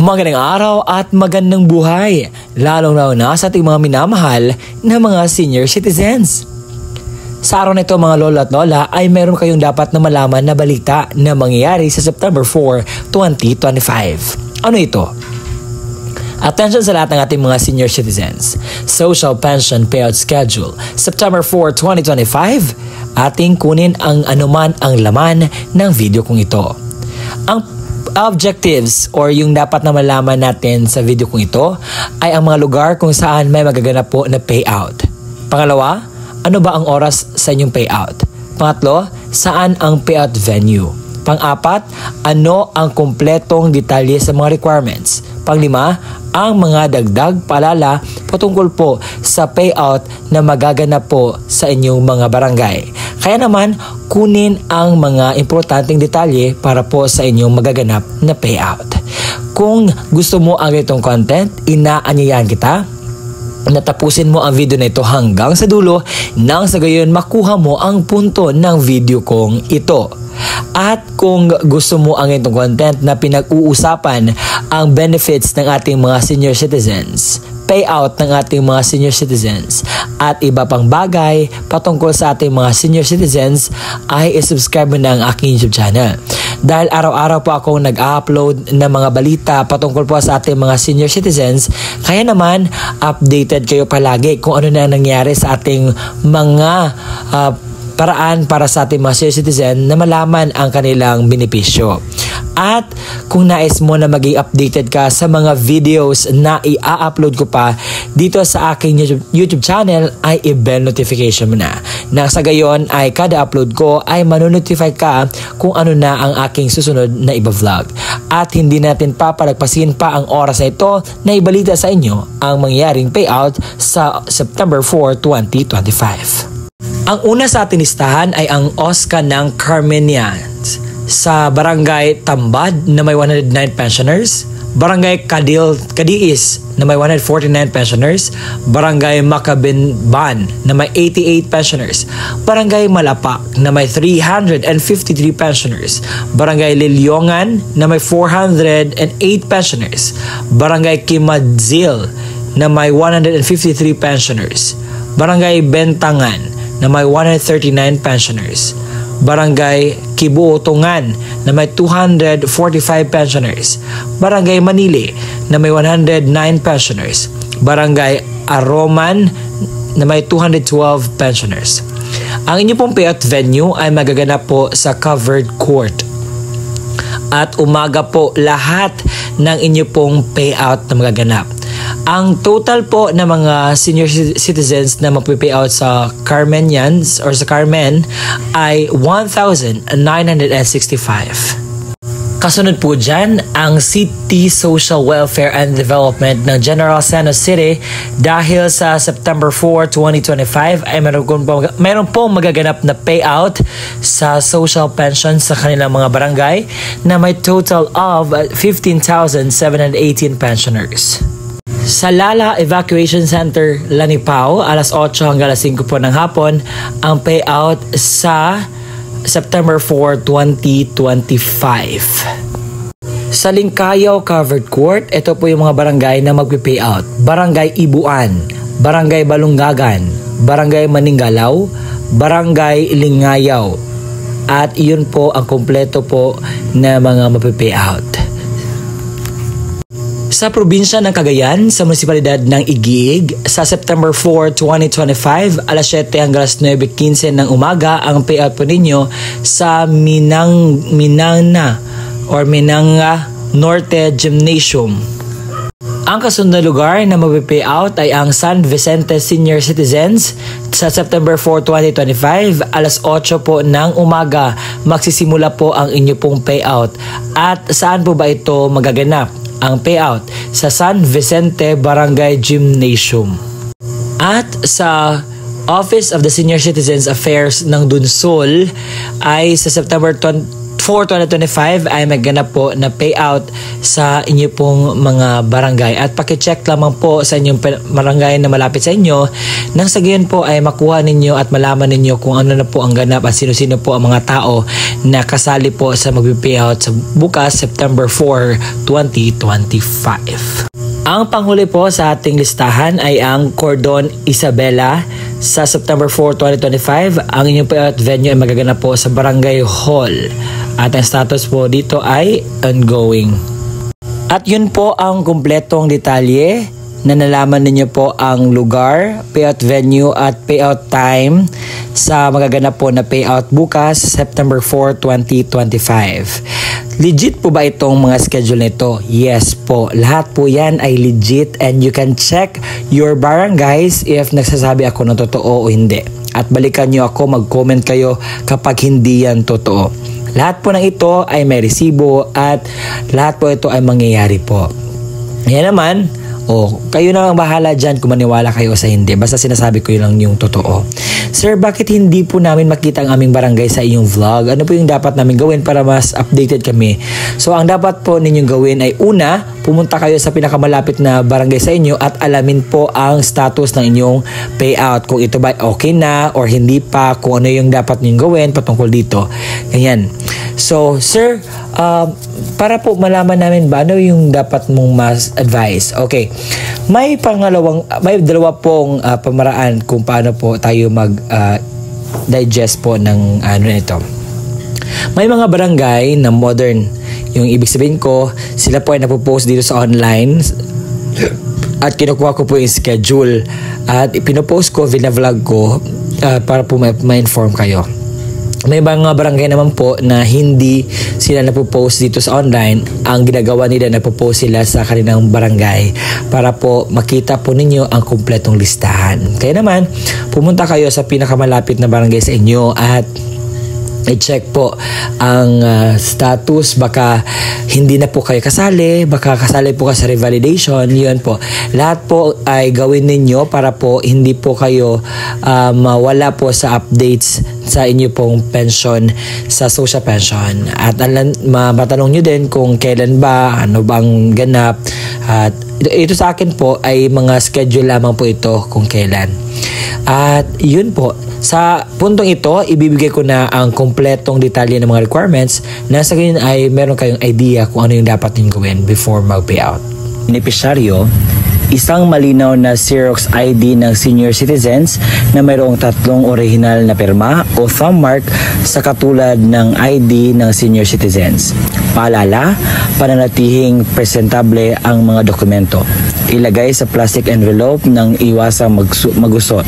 Magandang araw at magandang buhay, lalong-lalo na sa ating mga minamahal na mga senior citizens. Sa araw na ito mga lola at lola ay meron kayong dapat na malaman na balita na mangyayari sa September 4, 2025. Ano ito? Attention sa lahat ng ating mga senior citizens. Social Pension Payout Schedule, September 4, 2025. Ating kunin ang anuman ang laman ng video kong ito. Ang objectives or yung dapat na malaman natin sa video kong ito ay ang mga lugar kung saan may magaganap po na payout. Pangalawa, ano ba ang oras sa inyong payout? Pangatlo, saan ang payout venue? Pang-apat, ano ang kumpletong detalye sa mga requirements? Panglima, ang mga dagdag paalala patungkol po sa payout na magaganap po sa inyong mga barangay. Kaya naman, kunin ang mga importanteng detalye para po sa inyong magaganap na payout. Kung gusto mo ang itong content, inaanyayahan kita na tapusin mo ang video na ito hanggang sa dulo nang sa gayon makuha mo ang punto ng video kong ito. At kung gusto mo ang itong content na pinag-uusapan ang benefits ng ating mga senior citizens, payout ng ating mga senior citizens at iba pang bagay patungkol sa ating mga senior citizens, ay isubscribe mo na ang aking YouTube channel. Dahil araw-araw po akong nag-upload ng mga balita patungkol po sa ating mga senior citizens, kaya naman updated kayo palagi kung ano na nangyari sa ating mga paraan para sa ating mga senior citizen na malaman ang kanilang benepisyo. At kung nais mo na maging updated ka sa mga videos na i-upload ko pa dito sa aking YouTube channel, ay i-bell notification mo na. Nang sa gayon ay kada upload ko ay manonotify ka kung ano na ang aking susunod na iba-vlog. At hindi natin papalagpasin pa ang oras na ito na ibalita sa inyo ang mangyaring payout sa September 4, 2025. Ang una sa ating listahan ay ang OSCA ng Carmenians sa Barangay Tambad na may 109 pensioners, Barangay Cadiz na may 149 pensioners, Barangay Macabinban na may 88 pensioners, Barangay Malapak na may 353 pensioners, Barangay Lilyongan na may 408 pensioners, Barangay Kimadzil na may 153 pensioners, Barangay Bentangan na may 139 pensioners, Barangay Kibuotongan na may 245 pensioners, Barangay Manili na may 109 pensioners, Barangay Aroman na may 212 pensioners. Ang inyong pong payout venue ay magaganap po sa covered court. At umaga po lahat ng inyong pong payout na magaganap. Ang total po ng mga senior citizens na mapipayout sa Carmenians or sa Carmen ay 1,965. Kasunod po dyan, ang City Social Welfare and Development ng General Santos City dahil sa September 4, 2025 ay meron pong magaganap na payout sa social pension sa kanilang mga barangay na may total of 15,718 pensioners. Sa Lala Evacuation Center, Lanipao, alas 8 hanggang alas 5 po ng hapon, ang payout sa September 4, 2025. Sa Lingkayaw Covered Court, ito po yung mga barangay na magpipayout. Barangay Ibuan, Barangay Balunggagan, Barangay Maningalaw, Barangay Lingayaw. At iyon po ang kompleto po na mga mapipayout. Sa probinsya ng Cagayan, sa munisipalidad ng Igiig, sa September 4, 2025, alas 7 hanggang alas 9:15 ng umaga, ang payout po ninyo sa Minanga Norte Gymnasium. Ang kasunod na lugar na mapipayout ay ang San Vicente Senior Citizens sa September 4, 2025, alas 8 po ng umaga, magsisimula po ang inyo pong payout. At saan po ba ito magaganap? Ang payout sa San Vicente Barangay Gymnasium. At sa Office of the Senior Citizens Affairs ng Dunsol ay sa September 4, for 2025 ay magganap po na payout sa inyo pong mga barangay at pakicheck lamang po sa inyong barangay na malapit sa inyo nang sa gayon po ay makuha ninyo at malaman ninyo kung ano na po ang ganap at sino-sino po ang mga tao na kasali po sa magpipayout sa bukas September 4, 2025. Ang panghuli po sa ating listahan ay ang Cordon Isabela sa September 4, 2025. Ang inyong payout venue ay magaganap po sa Barangay Hall at ang status po dito ay ongoing. At yun po ang kumpletong detalye na nalaman ninyo po ang lugar, payout venue at payout time sa magaganap po na payout bukas September 4, 2025. Legit po ba itong mga schedule nito? Yes po. Lahat po yan ay legit and you can check your barangays if nagsasabi ako ng totoo o hindi. At balikan nyo ako, mag-comment kayo kapag hindi yan totoo. Lahat po ng ito ay may resibo at lahat po ito ay mangyayari po. Yan naman, kayo na ang bahala dyan kung maniwala kayo sa hindi. Basta sinasabi ko lang yung totoo. Sir, bakit hindi po namin makita ang aming barangay sa iyong vlog? Ano po yung dapat namin gawin para mas updated kami? So, ang dapat po ninyong gawin ay una, pumunta kayo sa pinakamalapit na barangay sa inyo at alamin po ang status ng inyong payout. Kung ito ba okay na or hindi pa, kung ano yung dapat ninyong gawin patungkol dito. Ganyan. So, sir, para po malaman namin ba ano yung dapat mong mas advice. Okay. May dalawa pong pamaraan kung paano po tayo digest po ng ito. May mga barangay na modern. Yung ibig sabihin ko, sila po ay napopost dito sa online at kinukuha ko po yung schedule at pinopost ko, vlog ko para po ma-inform kayo. May mga barangay naman po na hindi sila napopost dito sa online. Ang ginagawa nila, napopost sila sa kanilang barangay para po makita po ninyo ang kumpletong listahan. Kaya naman, pumunta kayo sa pinakamalapit na barangay sa inyo at i-check po ang status. Baka hindi na po kayo kasali, baka kasali po kayo sa revalidation. Yun po. Lahat po ay gawin ninyo para po hindi po kayo mawala po sa updates sa inyo pong pension sa social pension. At matanong nyo din kung kailan ba, ano bang ganap. At ito sa akin po ay mga schedule lamang po ito kung kailan. At yun po, sa puntong ito, ibibigay ko na ang kompletong detalye ng mga requirements na sa ganyan ay meron kayong idea kung ano yung dapat ninyong gawin before mag-payout. Beneficiaryo, isang malinaw na Xerox ID ng senior citizens na mayroong 3 original na pirma o thumb mark sa katulad ng ID ng senior citizens. Paalala, pananatihing presentable ang mga dokumento. Ilagay sa plastic envelope nang iwasang magusot.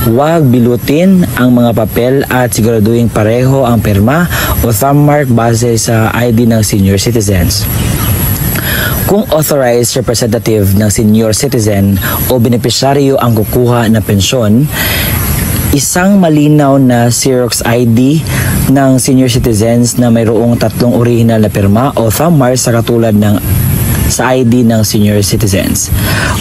Huwag bilutin ang mga papel at siguraduhin pareho ang pirma o thumb mark base sa ID ng senior citizens. Kung authorized representative ng senior citizen o benepisyaryo ang kukuha ng pensyon, isang malinaw na Xerox ID ng senior citizens na mayroong 3 original na pirma o thumb mark sa katulad ng sa ID ng senior citizens.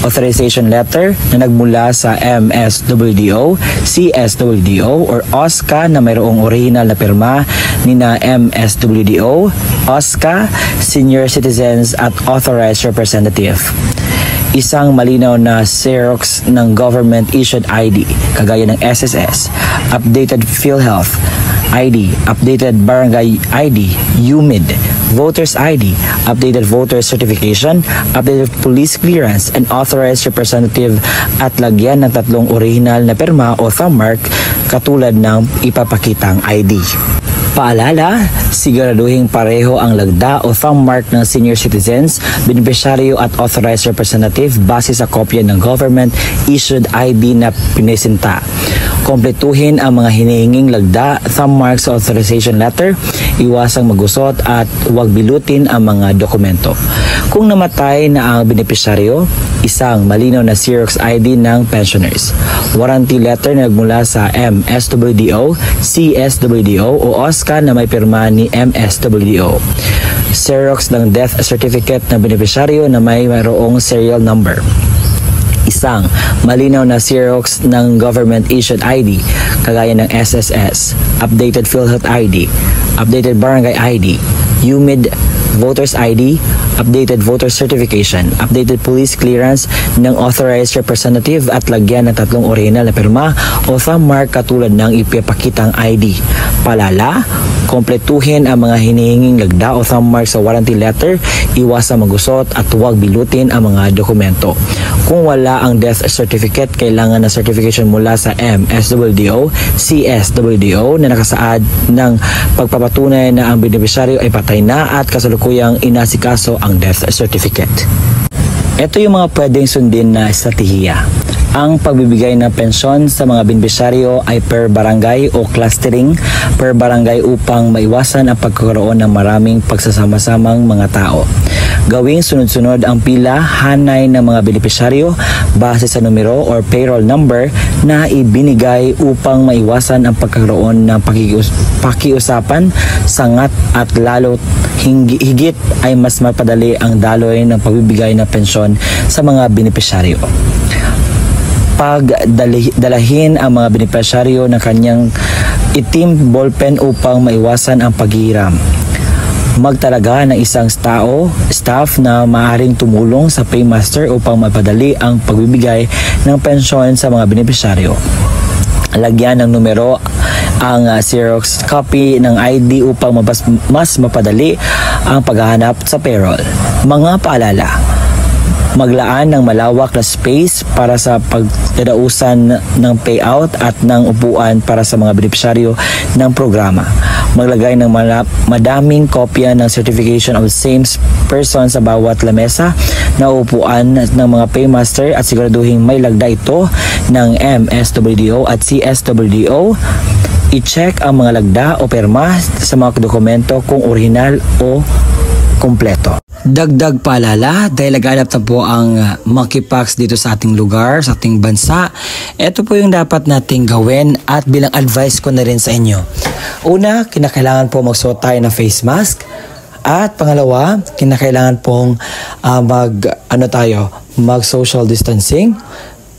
Authorization letter na nagmula sa MSWDO, CSWDO, or OSCA na mayroong original na pirma ni na MSWDO, OSCA, senior citizens at authorized representative. Isang malinaw na Xerox ng government-issued ID, kagaya ng SSS, updated PhilHealth ID, updated Barangay ID, UMID, Voters ID, updated voter certification, updated police clearance, and authorized representative at lagyan ng 3 original na pirma o thumb mark katulad ng ipapakitang ID. Paalala, siguraduhin pareho ang lagda o thumb mark ng senior citizens, beneficiaryo at authorized representative base sa kopya ng government-issued ID na pinesinta. Kompletuhin ang mga hinihinging lagda, thumb marks sa authorization letter, iwasang magusot at huwag bilutin ang mga dokumento. Kung namatay na ang beneficiaryo, isang malinaw na Xerox ID ng pensioners. Warranty letter na nagmula sa MSWDO, CSWDO o OSCA na may pirma ni MSWDO. Xerox ng death certificate ng beneficiaryo na mayroong serial number. Isang malinaw na Xerox ng government-issued ID, kagaya ng SSS, updated PhilHealth ID, updated barangay ID, UMID Voters ID, updated voter certification, updated police clearance ng authorized representative at lagyan ng 3 original na pirma o thumb mark katulad ng ipapakitang ID. Palala, kompletuhin ang mga hinihinging lagda o thumb mark sa warranty letter, iwasan magusot at huwag bilutin ang mga dokumento. Kung wala ang death certificate, kailangan na certification mula sa MSWDO, CSWDO na nakasaad ng pagpapatunay na ang beneficiaryo ay patay na at kasalukuyang inasikaso ang death certificate. Ito yung mga pwedeng sundin na estratehiya. Ang pagbibigay ng pensyon sa mga beneficiaryo ay per barangay o clustering per barangay upang maiwasan ang pagkakaroon ng maraming pagsasama-samang mga tao. Gawing sunod-sunod ang pila hanay ng mga beneficiaryo base sa numero or payroll number na ibinigay upang maiwasan ang pagkakaroon ng pakiusapan, sangat at lalo higit ay mas mapadali ang daloy ng pagbibigay ng pensyon sa mga beneficiaryo. Pagdalahin ang mga beneficiaryo ng kanyang itim ballpen upang maiwasan ang paghihiram. Magtalaga ng isang staff na maaaring tumulong sa paymaster upang mapadali ang pagbibigay ng pensyon sa mga beneficiaryo. Lagyan ng numero ang Xerox copy ng ID upang mas mapadali ang paghahanap sa payroll. Mga paalala: maglaan ng malawak na space para sa pagdadausan ng payout at ng upuan para sa mga beneficiaryo ng programa. Maglagay ng madaming kopya ng certification of same person sa bawat lamesa na upuan ng mga paymaster at siguraduhin may lagda ito ng MSWDO at CSWDO. I-check ang mga lagda o perma sa mga dokumento kung original o kompleto. Dagdag paalala, dahil laganap na po ang monkeypox dito sa ating lugar, sa ating bansa, ito po yung dapat nating gawin at bilang advice ko na rin sa inyo. Una, kinakailangan po magsuot tayo ng face mask. At pangalawa, kinakailangan pong mag-social distancing.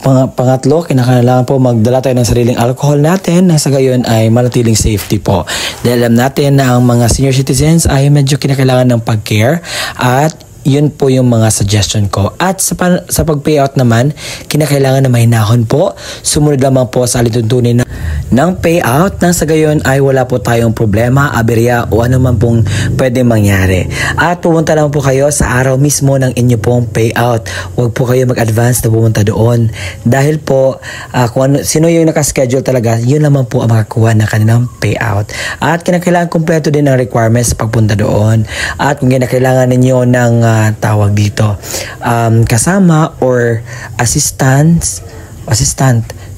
Pangatlo, kinakailangan po magdala tayo ng sariling alcohol natin na sa gayon ay manatiling safety po. Dahil alam natin na ang mga senior citizens ay medyo kinakailangan ng pag-care at yun po yung mga suggestion ko. At sa pag-payout naman, kinakailangan na mahinahon po. Sumunod lamang po sa alituntunin ng payout nang sa gayon ay wala po tayong problema, aberya o ano man pong pwede mangyari. At pumunta lang po kayo sa araw mismo ng inyo pong payout. Huwag po kayo mag-advance na pumunta doon. Dahil po, kung sino yung nakaschedule talaga, yun lamang po ang makakuha ng kanilang payout. At kinakailangan kompleto din ang requirements pagpunta doon. At kung kinakailangan ninyo ng tawag dito kasama or assistant,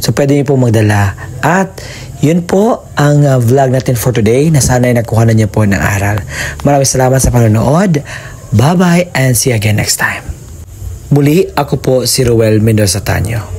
so pwede niyo po magdala. At yun po ang vlog natin for today na sana'y nakuha na niyo po ng aral. Maraming salamat sa panonood. Bye bye and see you again next time. Muli, ako po si Ruel Mendoza Tanyo.